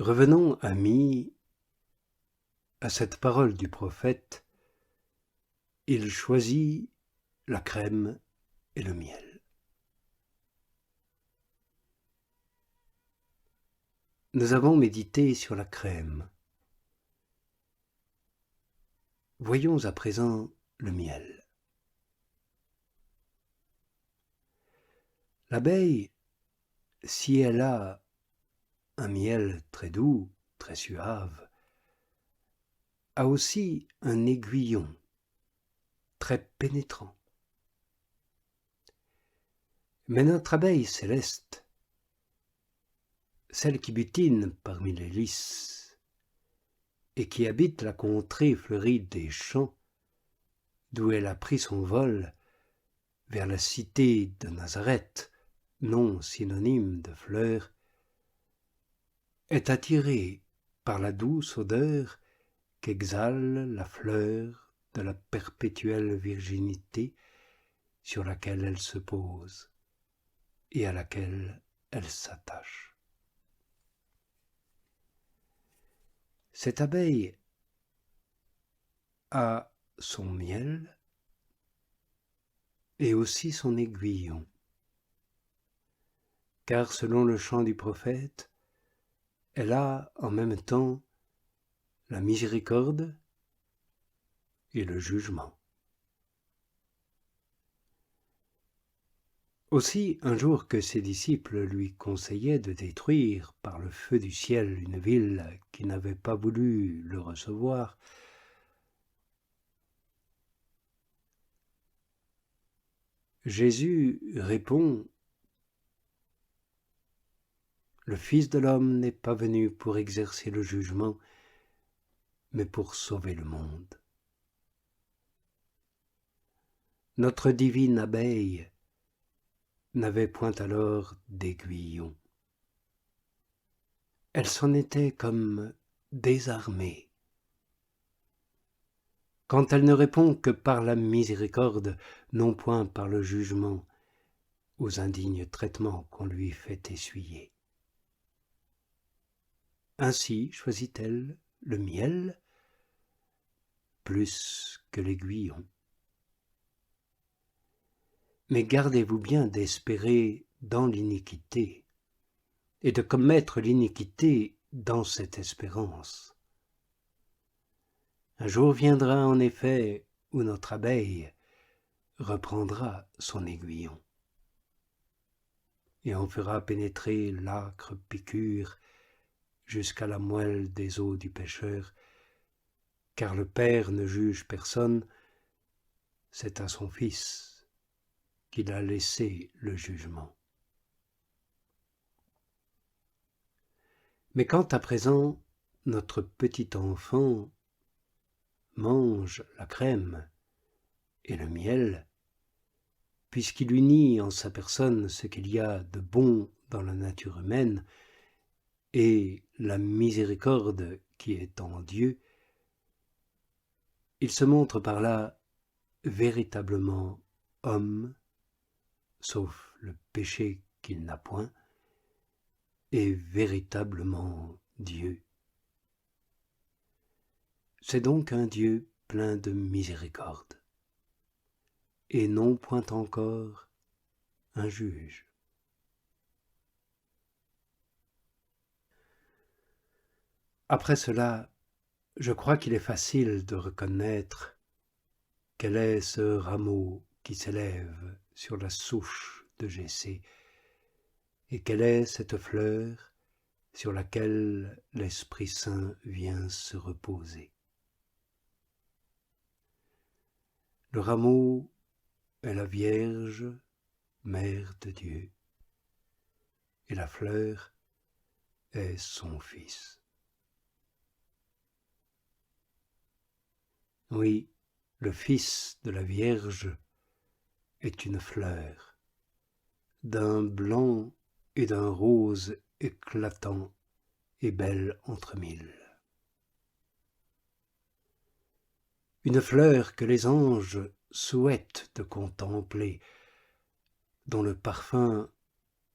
Revenons, amis, à cette parole du prophète. Il choisit la crème et le miel. Nous avons médité sur la crème. Voyons à présent le miel. L'abeille, si elle a un miel très doux, très suave, a aussi un aiguillon très pénétrant. Mais notre abeille céleste, celle qui butine parmi les lys et qui habite la contrée fleurie des champs, d'où elle a pris son vol vers la cité de Nazareth, nom synonyme de fleur, est attirée par la douce odeur qu'exhale la fleur de la perpétuelle virginité sur laquelle elle se pose et à laquelle elle s'attache. Cette abeille a son miel et aussi son aiguillon, car selon le chant du prophète, elle a en même temps la miséricorde et le jugement. Aussi, un jour que ses disciples lui conseillaient de détruire par le feu du ciel une ville qui n'avait pas voulu le recevoir, Jésus répond : « Le Fils de l'homme n'est pas venu pour exercer le jugement, mais pour sauver le monde. » Notre divine abeille n'avait point alors d'aiguillon. Elle s'en était comme désarmée. Quand elle ne répond que par la miséricorde, non point par le jugement, aux indignes traitements qu'on lui fait essuyer. Ainsi choisit-elle le miel plus que l'aiguillon. Mais gardez-vous bien d'espérer dans l'iniquité et de commettre l'iniquité dans cette espérance. Un jour viendra en effet où notre abeille reprendra son aiguillon et en fera pénétrer l'âcre piqûre jusqu'à la moelle des os du pécheur, car le Père ne juge personne, c'est à son Fils qu'il a laissé le jugement. Mais quand à présent notre petit enfant mange la crème et le miel, puisqu'il unit en sa personne ce qu'il y a de bon dans la nature humaine et la miséricorde qui est en Dieu, il se montre par là véritablement homme, sauf le péché qu'il n'a point, et véritablement Dieu. C'est donc un Dieu plein de miséricorde, et non point encore un juge. Après cela, je crois qu'il est facile de reconnaître quel est ce rameau qui s'élève sur la souche de Jessé, et quelle est cette fleur sur laquelle l'Esprit Saint vient se reposer. Le rameau est la Vierge, Mère de Dieu, et la fleur est son Fils. Oui, le Fils de la Vierge est une fleur, d'un blanc et d'un rose éclatant et belle entre mille. Une fleur que les anges souhaitent de contempler, dont le parfum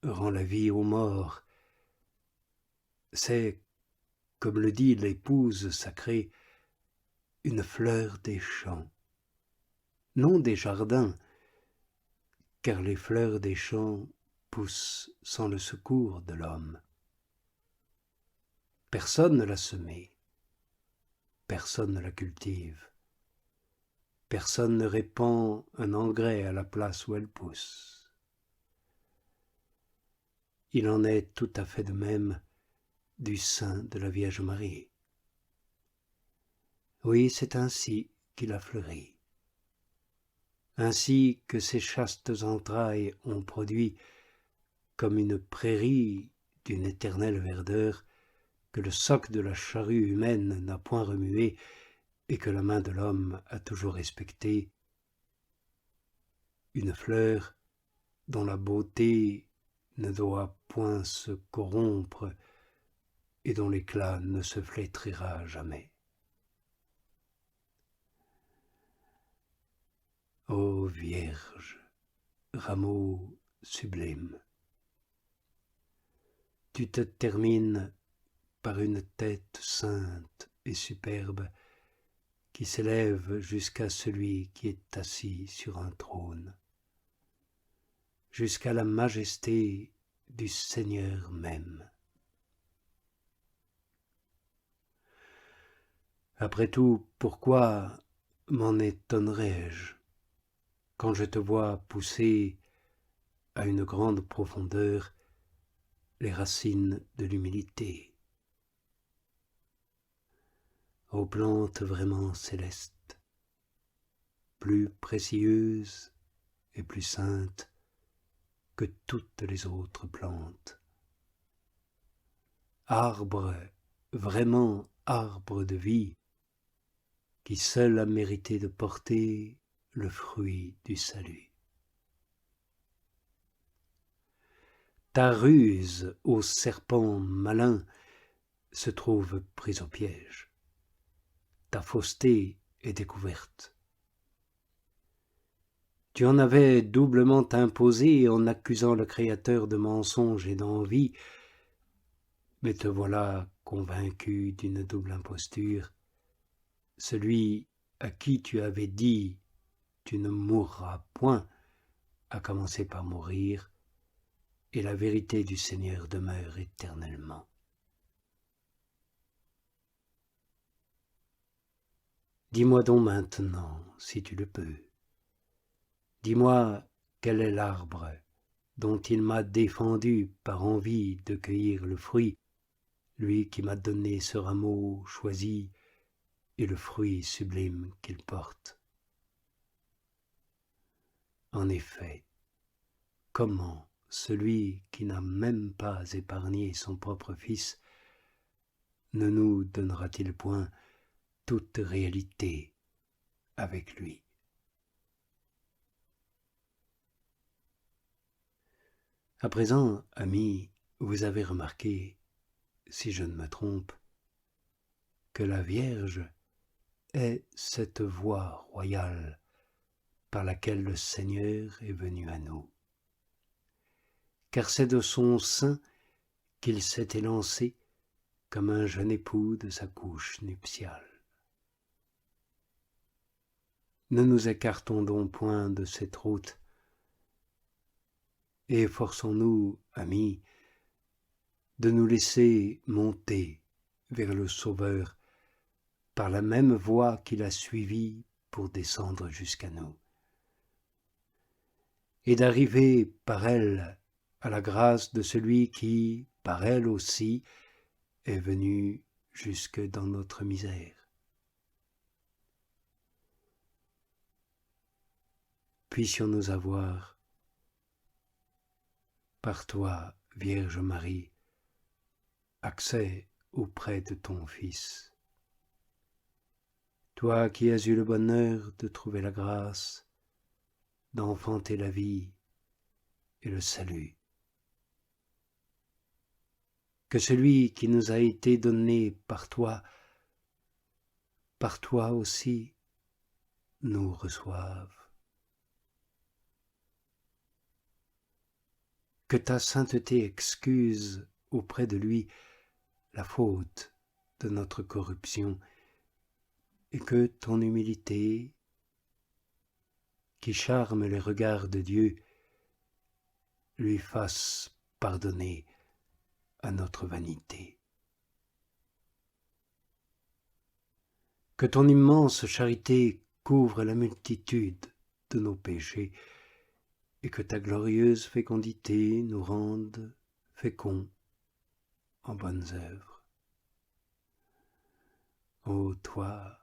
rend la vie aux morts. C'est comme le dit l'épouse sacrée, une fleur des champs, non des jardins, car les fleurs des champs poussent sans le secours de l'homme. Personne ne l'a semée, personne ne la cultive, personne ne répand un engrais à la place où elle pousse. Il en est tout à fait de même du sein de la Vierge Marie. Oui, c'est ainsi qu'il a fleuri, ainsi que ses chastes entrailles ont produit, comme une prairie d'une éternelle verdeur, que le soc de la charrue humaine n'a point remué et que la main de l'homme a toujours respecté, une fleur dont la beauté ne doit point se corrompre et dont l'éclat ne se flétrira jamais. Ô Vierge, rameau sublime, tu te termines par une tête sainte et superbe qui s'élève jusqu'à celui qui est assis sur un trône, jusqu'à la majesté du Seigneur même. Après tout, pourquoi m'en étonnerais-je quand je te vois pousser à une grande profondeur les racines de l'humilité? Ô plantes vraiment célestes, plus précieuses et plus saintes que toutes les autres plantes, arbre, vraiment arbre de vie, qui seul a mérité de porter le fruit du salut. Ta ruse, ô serpent malin, se trouve prise au piège. Ta fausseté est découverte. Tu en avais doublement imposé en accusant le Créateur de mensonge et d'envie, mais te voilà convaincu d'une double imposture. Celui à qui tu avais dit « tu ne mourras point » a commencé par mourir, et la vérité du Seigneur demeure éternellement. Dis-moi donc maintenant, si tu le peux, dis-moi quel est l'arbre dont il m'a défendu par envie de cueillir le fruit, lui qui m'a donné ce rameau choisi et le fruit sublime qu'il porte. En effet, comment celui qui n'a même pas épargné son propre Fils ne nous donnera-t-il point toute réalité avec lui? À présent, amis, vous avez remarqué, si je ne me trompe, que la Vierge est cette voie royale par laquelle le Seigneur est venu à nous. Car c'est de son sein qu'il s'est élancé comme un jeune époux de sa couche nuptiale. Ne nous écartons donc point de cette route, et efforçons-nous, amis, de nous laisser monter vers le Sauveur par la même voie qu'il a suivie pour descendre jusqu'à nous, et d'arriver par elle à la grâce de celui qui, par elle aussi, est venu jusque dans notre misère. Puissions-nous avoir, par toi, Vierge Marie, accès auprès de ton Fils. Toi qui as eu le bonheur de trouver la grâce, d'enfanter la vie et le salut. Que celui qui nous a été donné par toi aussi, nous reçoive. Que ta sainteté excuse auprès de lui la faute de notre corruption, et que ton humilité, qui charme les regards de Dieu, lui fasse pardonner à notre vanité. Que ton immense charité couvre la multitude de nos péchés, et que ta glorieuse fécondité nous rende féconds en bonnes œuvres. Ô toi,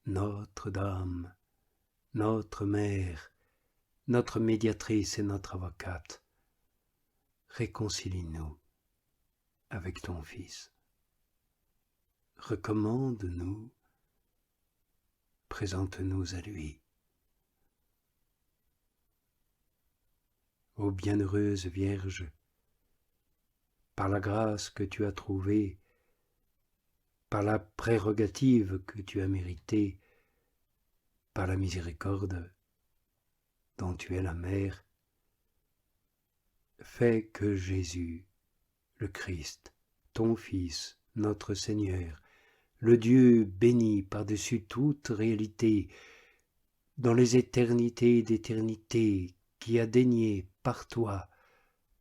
Notre-Dame, notre Mère, notre médiatrice et notre avocate, réconcilie-nous avec ton Fils. Recommande-nous, présente-nous à lui. Ô bienheureuse Vierge, par la grâce que tu as trouvée, par la prérogative que tu as méritée, par la miséricorde dont tu es la mère, fais que Jésus, le Christ, ton Fils, notre Seigneur, le Dieu béni par-dessus toute réalité, dans les éternités d'éternité, qui a daigné par toi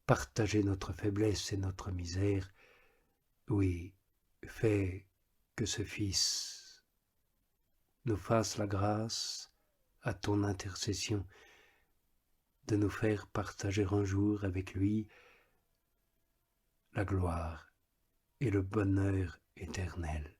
partager notre faiblesse et notre misère, oui, fais que ce Fils nous fasse la grâce, à ton intercession, de nous faire partager un jour avec lui la gloire et le bonheur éternel.